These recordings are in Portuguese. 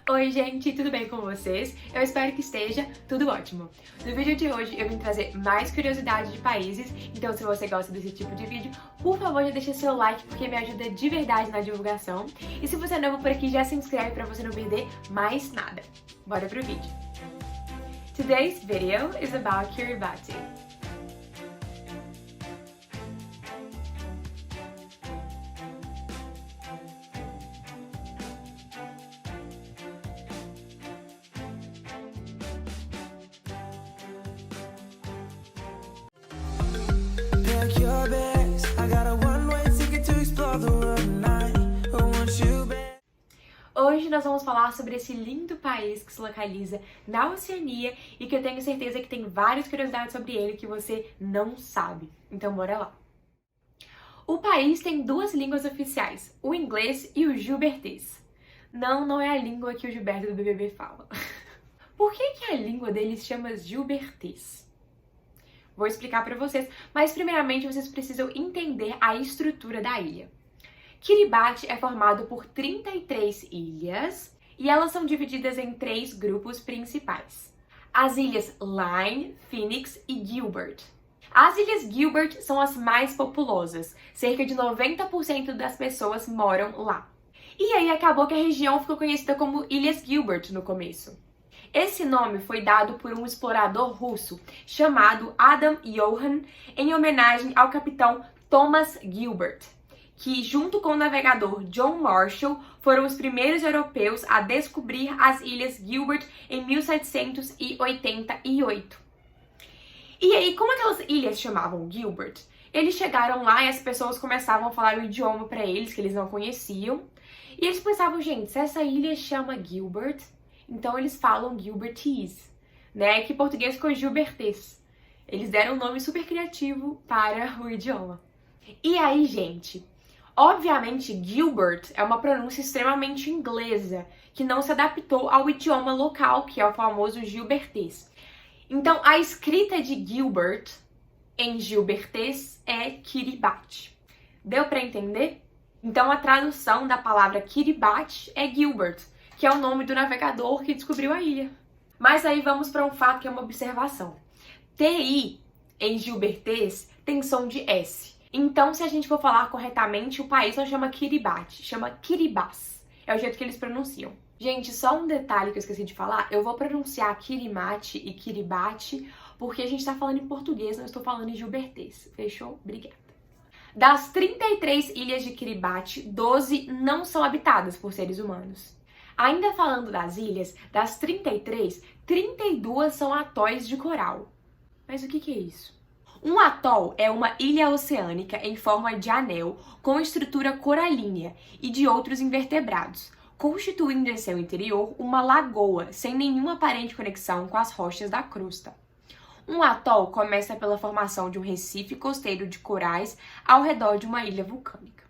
Oi gente, tudo bem com vocês? Eu espero que esteja tudo ótimo. No vídeo de hoje eu vim trazer mais curiosidades de países, então se você gosta desse tipo de vídeo, por favor já deixa seu like porque me ajuda de verdade na divulgação. E se você é novo por aqui, já se inscreve para você não perder mais nada. Bora pro vídeo! Today's video is about Kiribati. Hoje nós vamos falar sobre esse lindo país que se localiza na Oceania e que eu tenho certeza que tem várias curiosidades sobre ele que você não sabe. Então bora lá! O país tem duas línguas oficiais, o inglês e o gilbertês. Não é a língua que o Gilberto do BBB fala. Por que a língua deles chama gilbertês? Vou explicar para vocês, mas primeiramente vocês precisam entender a estrutura da ilha. Kiribati é formado por 33 ilhas e elas são divididas em 3 grupos principais. As ilhas Line, Phoenix e Gilbert. As ilhas Gilbert são as mais populosas, cerca de 90% das pessoas moram lá. E aí acabou que a região ficou conhecida como Ilhas Gilbert no começo. Esse nome foi dado por um explorador russo chamado Adam Johann em homenagem ao capitão Thomas Gilbert, que junto com o navegador John Marshall foram os primeiros europeus a descobrir as Ilhas Gilbert em 1788. E aí, como aquelas ilhas chamavam Gilbert, eles chegaram lá e as pessoas começavam a falar o idioma para eles, que eles não conheciam, e eles pensavam, gente, se essa ilha chama Gilbert, então eles falam Gilbertese, né? Que em português ficou Gilbertês. Eles deram um nome super criativo para o idioma. E aí, gente, obviamente Gilbert é uma pronúncia extremamente inglesa, que não se adaptou ao idioma local, que é o famoso gilbertês. Então, a escrita de Gilbert em gilbertês é Kiribati. Deu para entender? Então, a tradução da palavra Kiribati é Gilbert, que é o nome do navegador que descobriu a ilha. Mas aí vamos para um fato que é uma observação. TI em gilbertês tem som de S. Então, se a gente for falar corretamente, o país não chama Kiribati, chama Kiribati. É o jeito que eles pronunciam. Gente, só um detalhe que eu esqueci de falar, eu vou pronunciar Kirimati e Kiribati porque a gente tá falando em português, não estou falando em gilbertês. Fechou? Obrigada. Das 33 ilhas de Kiribati, 12 não são habitadas por seres humanos. Ainda falando das ilhas, das 33, 32 são atóis de coral. Mas o que é isso? Um atol é uma ilha oceânica em forma de anel com estrutura coralínea e de outros invertebrados, constituindo em seu interior uma lagoa sem nenhuma aparente conexão com as rochas da crosta. Um atol começa pela formação de um recife costeiro de corais ao redor de uma ilha vulcânica.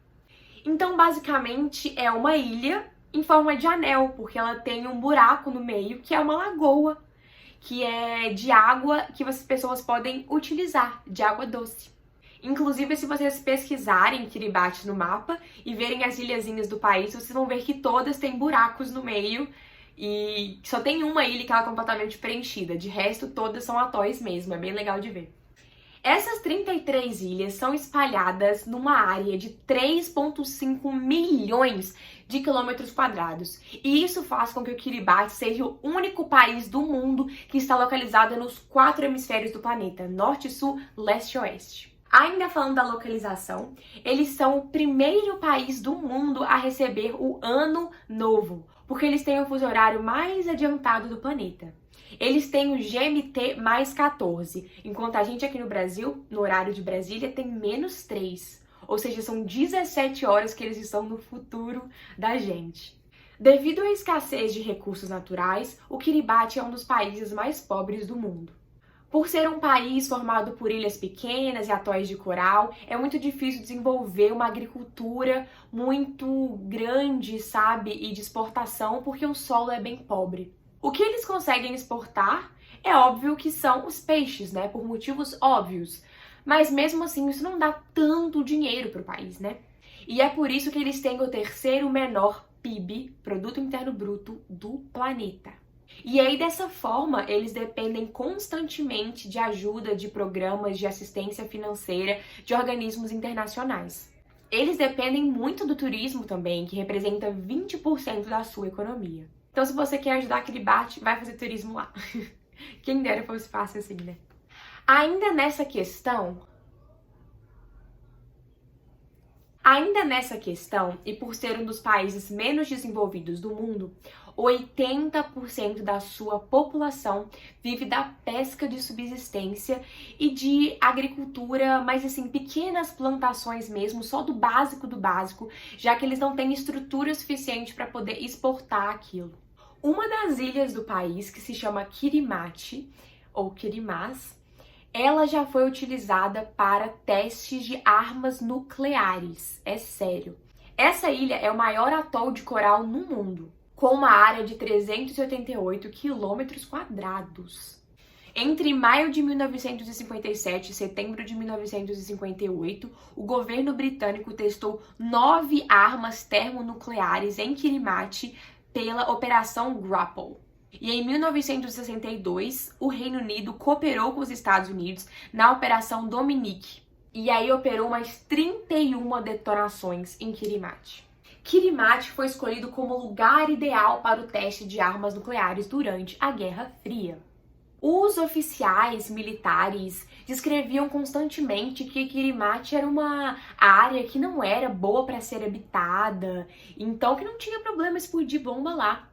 Então, basicamente, é uma ilha em forma de anel, porque ela tem um buraco no meio, que é uma lagoa, que é de água que as pessoas podem utilizar, de água doce. Inclusive, se vocês pesquisarem Kiribati no mapa e verem as ilhazinhas do país, vocês vão ver que todas têm buracos no meio e só tem uma ilha que ela é completamente preenchida, de resto todas são atóis mesmo, é bem legal de ver. Essas 33 ilhas são espalhadas numa área de 3,5 milhões de quilômetros quadrados. E isso faz com que o Kiribati seja o único país do mundo que está localizado nos 4 hemisférios do planeta, norte, sul, leste e oeste. Ainda falando da localização, eles são o primeiro país do mundo a receber o Ano Novo, porque eles têm o fuso horário mais adiantado do planeta. Eles têm o GMT mais 14, enquanto a gente aqui no Brasil, no horário de Brasília, tem menos 3. Ou seja, são 17 horas que eles estão no futuro da gente. Devido à escassez de recursos naturais, o Kiribati é um dos países mais pobres do mundo. Por ser um país formado por ilhas pequenas e atóis de coral, é muito difícil desenvolver uma agricultura muito grande, sabe, e de exportação, porque o solo é bem pobre. O que eles conseguem exportar é óbvio que são os peixes, né, por motivos óbvios. Mas mesmo assim, isso não dá tanto dinheiro para o país, né? E é por isso que eles têm o terceiro menor PIB, Produto Interno Bruto, do planeta. E aí, dessa forma, eles dependem constantemente de ajuda de programas de assistência financeira de organismos internacionais. Eles dependem muito do turismo também, que representa 20% da sua economia. Então, se você quer ajudar Kiribati, vai fazer turismo lá. Quem dera fosse fácil assim, né? Ainda nessa questão, e por ser um dos países menos desenvolvidos do mundo, 80% da sua população vive da pesca de subsistência e de agricultura, mas assim, pequenas plantações mesmo, só do básico, já que eles não têm estrutura suficiente para poder exportar aquilo. Uma das ilhas do país, que se chama Kirimati, ou Kirimas, ela já foi utilizada para testes de armas nucleares. É sério. Essa ilha é o maior atol de coral no mundo, com uma área de 388 quilômetros quadrados. Entre maio de 1957 e setembro de 1958, o governo britânico testou 9 armas termonucleares em Kirimati pela Operação Grapple. E em 1962, o Reino Unido cooperou com os Estados Unidos na Operação Dominique. E aí operou mais 31 detonações em Kirimati. Kirimati foi escolhido como lugar ideal para o teste de armas nucleares durante a Guerra Fria. Os oficiais militares descreviam constantemente que Kirimati era uma área que não era boa para ser habitada, então que não tinha problema explodir bomba lá.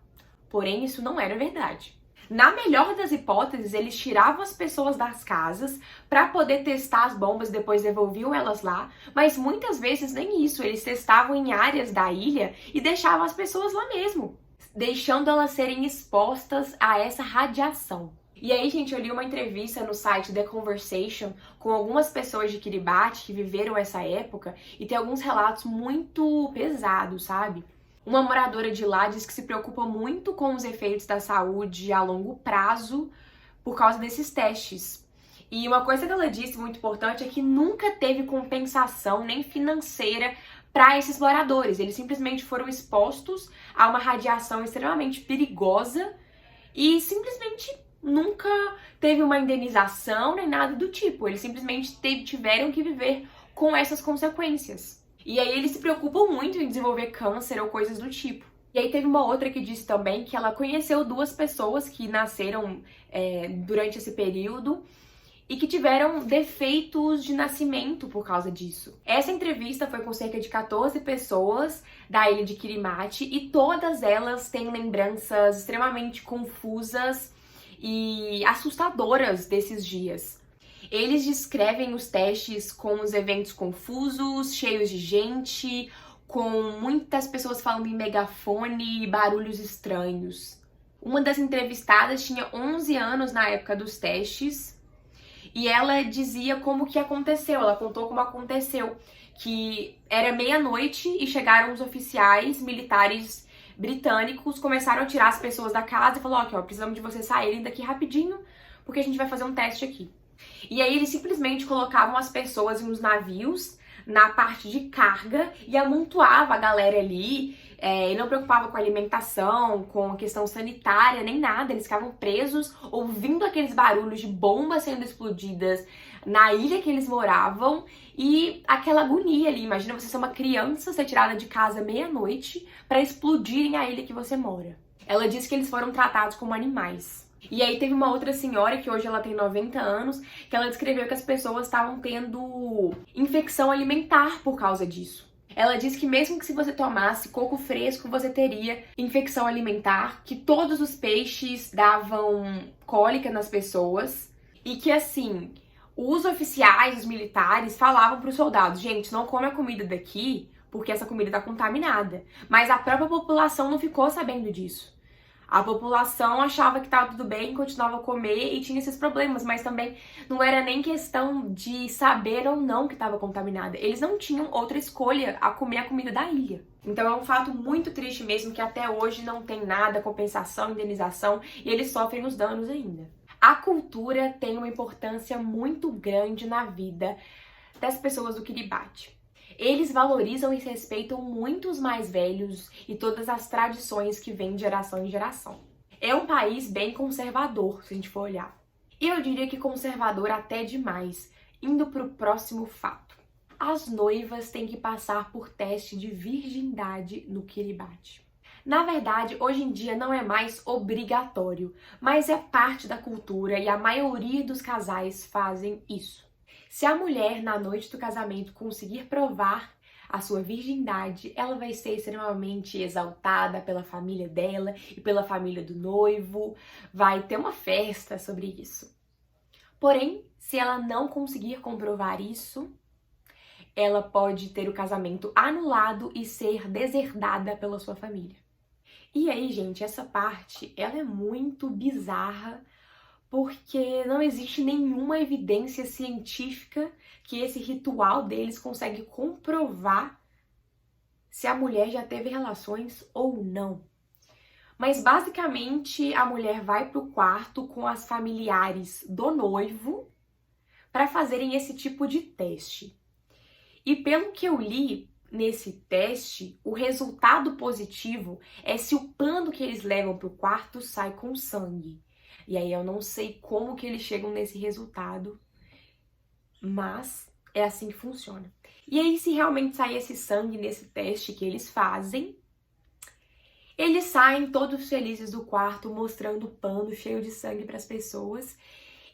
Porém, isso não era verdade. Na melhor das hipóteses, eles tiravam as pessoas das casas para poder testar as bombas e depois devolviam elas lá, mas muitas vezes nem isso, eles testavam em áreas da ilha e deixavam as pessoas lá mesmo, deixando elas serem expostas a essa radiação. E aí, gente, eu li uma entrevista no site The Conversation com algumas pessoas de Kiribati que viveram essa época e tem alguns relatos muito pesados, sabe? Uma moradora de lá diz que se preocupa muito com os efeitos da saúde a longo prazo por causa desses testes. E uma coisa que ela disse muito importante é que nunca teve compensação nem financeira para esses moradores. Eles simplesmente foram expostos a uma radiação extremamente perigosa e simplesmente nunca teve uma indenização nem nada do tipo. Eles simplesmente tiveram que viver com essas consequências. E aí eles se preocupam muito em desenvolver câncer ou coisas do tipo. E aí teve uma outra que disse também que ela conheceu 2 pessoas que nasceram durante esse período e que tiveram defeitos de nascimento por causa disso. Essa entrevista foi com cerca de 14 pessoas da ilha de Kirimati e todas elas têm lembranças extremamente confusas e assustadoras desses dias. Eles descrevem os testes com os eventos confusos, cheios de gente, com muitas pessoas falando em megafone e barulhos estranhos. Uma das entrevistadas tinha 11 anos na época dos testes e ela dizia como que aconteceu, ela contou como aconteceu, que era meia-noite e chegaram os oficiais militares britânicos, começaram a tirar as pessoas da casa e falaram, ó, precisamos de vocês saírem daqui rapidinho, porque a gente vai fazer um teste aqui. E aí eles simplesmente colocavam as pessoas nos navios, na parte de carga, e amontoava a galera ali, e não preocupava com a alimentação, com a questão sanitária, nem nada. Eles ficavam presos, ouvindo aqueles barulhos de bombas sendo explodidas na ilha que eles moravam, e aquela agonia ali. Imagina você ser uma criança, ser tirada de casa meia-noite para explodirem a ilha que você mora. Ela disse que eles foram tratados como animais. E aí teve uma outra senhora, que hoje ela tem 90 anos, que ela descreveu que as pessoas estavam tendo infecção alimentar por causa disso. Ela disse que mesmo que se você tomasse coco fresco, você teria infecção alimentar, que todos os peixes davam cólica nas pessoas e que, assim, os oficiais, os militares falavam para os soldados, gente, não come a comida daqui porque essa comida está contaminada. Mas a própria população não ficou sabendo disso. A população achava que estava tudo bem, continuava a comer e tinha esses problemas, mas também não era nem questão de saber ou não que estava contaminada. Eles não tinham outra escolha a comer a comida da ilha. Então é um fato muito triste mesmo que até hoje não tem nada, compensação, indenização, e eles sofrem os danos ainda. A cultura tem uma importância muito grande na vida das pessoas do Kiribati. Eles valorizam e respeitam muito os mais velhos e todas as tradições que vêm de geração em geração. É um país bem conservador, se a gente for olhar. E eu diria que conservador até demais, indo para o próximo fato. As noivas têm que passar por teste de virgindade no Kiribati. Na verdade, hoje em dia não é mais obrigatório, mas é parte da cultura e a maioria dos casais fazem isso. Se a mulher, na noite do casamento, conseguir provar a sua virgindade, ela vai ser extremamente exaltada pela família dela e pela família do noivo, vai ter uma festa sobre isso. Porém, se ela não conseguir comprovar isso, ela pode ter o casamento anulado e ser deserdada pela sua família. E aí, gente, essa parte, ela é muito bizarra, porque não existe nenhuma evidência científica que esse ritual deles consegue comprovar se a mulher já teve relações ou não. Mas basicamente a mulher vai pro quarto com as familiares do noivo para fazerem esse tipo de teste. E pelo que eu li nesse teste, o resultado positivo é se o pano que eles levam pro quarto sai com sangue. E aí eu não sei como que eles chegam nesse resultado, mas é assim que funciona. E aí, se realmente sair esse sangue nesse teste que eles fazem, eles saem todos felizes do quarto, mostrando o pano cheio de sangue para as pessoas.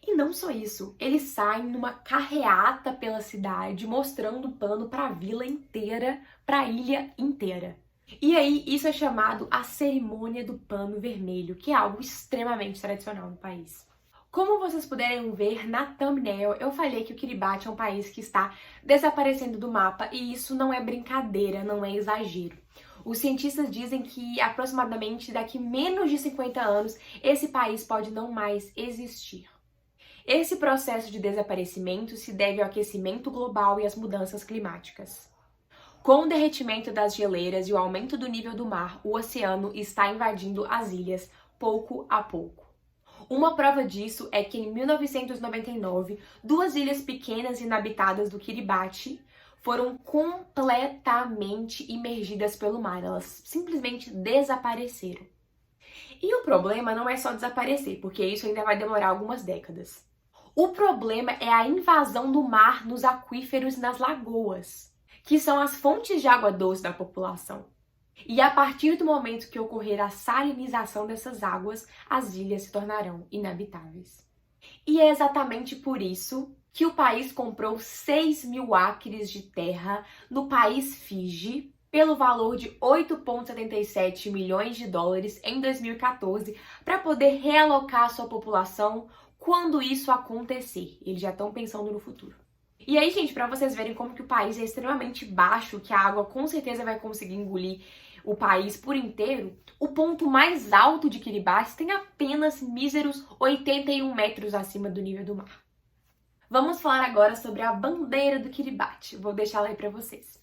E não só isso, eles saem numa carreata pela cidade, mostrando o pano para a vila inteira, para a ilha inteira. E aí, isso é chamado a cerimônia do pano vermelho, que é algo extremamente tradicional no país. Como vocês puderam ver na thumbnail, eu falei que o Kiribati é um país que está desaparecendo do mapa e isso não é brincadeira, não é exagero. Os cientistas dizem que aproximadamente daqui menos de 50 anos esse país pode não mais existir. Esse processo de desaparecimento se deve ao aquecimento global e às mudanças climáticas. Com o derretimento das geleiras e o aumento do nível do mar, o oceano está invadindo as ilhas pouco a pouco. Uma prova disso é que em 1999, duas ilhas pequenas inabitadas do Kiribati foram completamente imergidas pelo mar, elas simplesmente desapareceram. E o problema não é só desaparecer, porque isso ainda vai demorar algumas décadas. O problema é a invasão do mar nos aquíferos e nas lagoas, que são as fontes de água doce da população. E a partir do momento que ocorrer a salinização dessas águas, as ilhas se tornarão inabitáveis. E é exatamente por isso que o país comprou 6.000 acres de terra no país Fiji pelo valor de 8,77 milhões de dólares em 2014 para poder realocar sua população quando isso acontecer. Eles já estão pensando no futuro. E aí, gente, para vocês verem como que o país é extremamente baixo, que a água com certeza vai conseguir engolir o país por inteiro, o ponto mais alto de Kiribati tem apenas míseros 81 metros acima do nível do mar. Vamos falar agora sobre a bandeira do Kiribati. Vou deixar ela aí para vocês.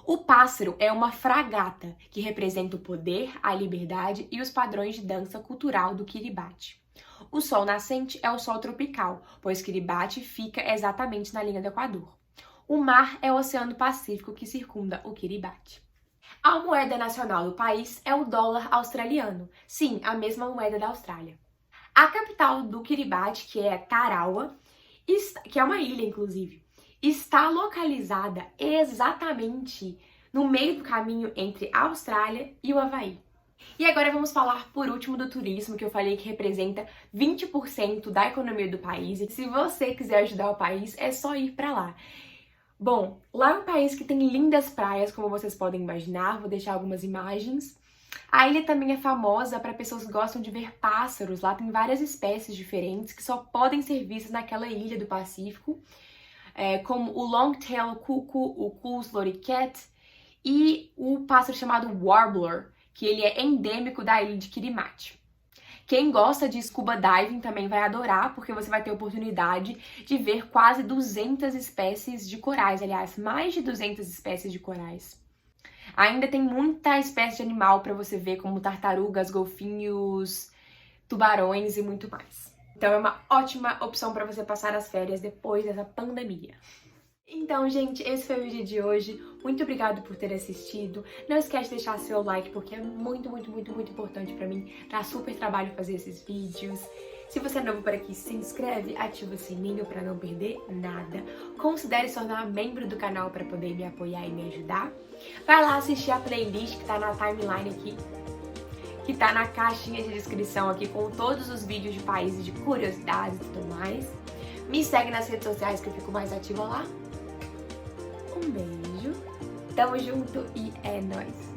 O pássaro é uma fragata que representa o poder, a liberdade e os padrões de dança cultural do Kiribati. O sol nascente é o sol tropical, pois Kiribati fica exatamente na linha do Equador. O mar é o Oceano Pacífico que circunda o Kiribati. A moeda nacional do país é o dólar australiano. Sim, a mesma moeda da Austrália. A capital do Kiribati, que é Tarawa, que é uma ilha, inclusive, está localizada exatamente no meio do caminho entre a Austrália e o Havaí. E agora vamos falar por último do turismo, que eu falei que representa 20% da economia do país. E se você quiser ajudar o país, é só ir para lá. Bom, lá é um país que tem lindas praias, como vocês podem imaginar, vou deixar algumas imagens. A ilha também é famosa para pessoas que gostam de ver pássaros, lá tem várias espécies diferentes que só podem ser vistas naquela ilha do Pacífico, como o Longtail Cuckoo, o Coos Loriket e o pássaro chamado Warbler, que ele é endêmico da ilha de Kiribati. Quem gosta de scuba diving também vai adorar, porque você vai ter a oportunidade de ver quase 200 espécies de corais, aliás, mais de 200 espécies de corais. Ainda tem muita espécie de animal para você ver, como tartarugas, golfinhos, tubarões e muito mais. Então é uma ótima opção para você passar as férias depois dessa pandemia. Então, gente, esse foi o vídeo de hoje. Muito obrigada por ter assistido. Não esquece de deixar seu like, porque é muito importante pra mim. Dá super trabalho fazer esses vídeos. Se você é novo por aqui, se inscreve, ativa o sininho pra não perder nada. Considere se tornar membro do canal pra poder me apoiar e me ajudar. Vai lá assistir a playlist que tá na timeline aqui, que tá na caixinha de descrição aqui, com todos os vídeos de países, de curiosidades e tudo mais. Me segue nas redes sociais que eu fico mais ativa lá. Um beijo, tamo junto e é nóis!